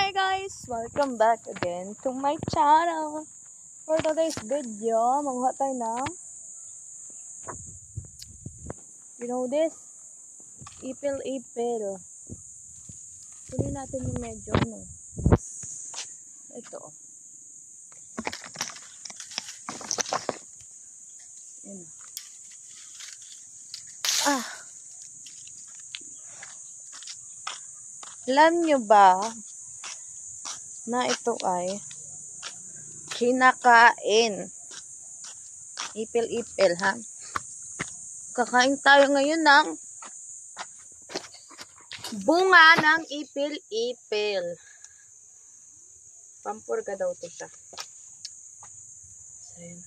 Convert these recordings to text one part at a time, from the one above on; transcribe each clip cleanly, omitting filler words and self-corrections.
Hi guys! Welcome back again to my channel. For today's video, manguha tayo ng this? Ipil-ipil. Kunin natin yung medyo ito. Ayan. Alam nyo ba na ito ay kinakain? Ipil-ipil, ha? Kakain tayo ngayon ng bunga ng ipil-ipil. Pampurga daw ito siya. So, yun.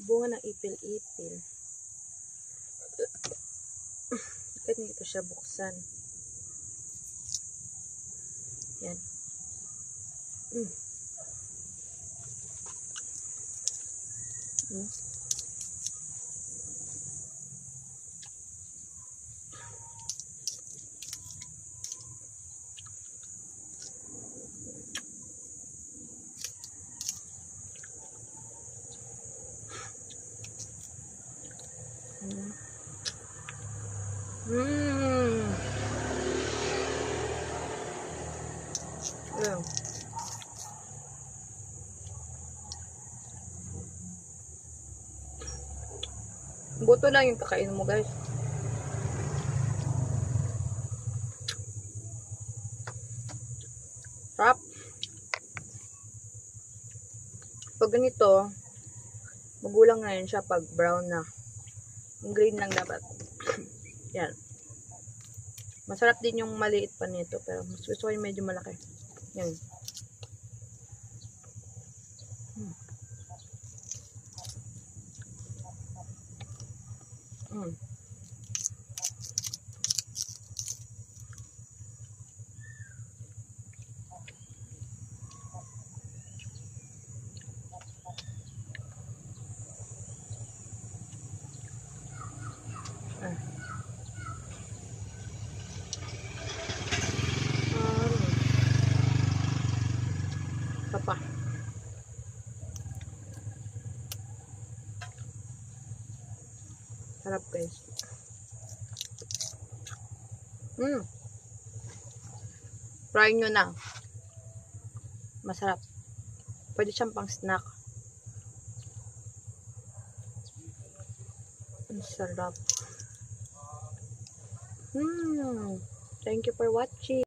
Bunga ng ipil-ipil. Bakit hindi ito siya buksan? Yan. Buto lang yung kakainin mo, guys. Sarap. Pag ganito, magulang na yun siya pag brown na. Yung green lang dapat. Yan. Masarap din yung maliit pa nito, pero mas gusto ko yung medyo malaki. Yan. Pa. Sarap, guys. Try nyo na. Masarap. Pwede siyang pang snack. Ang sarap. Thank you for watching.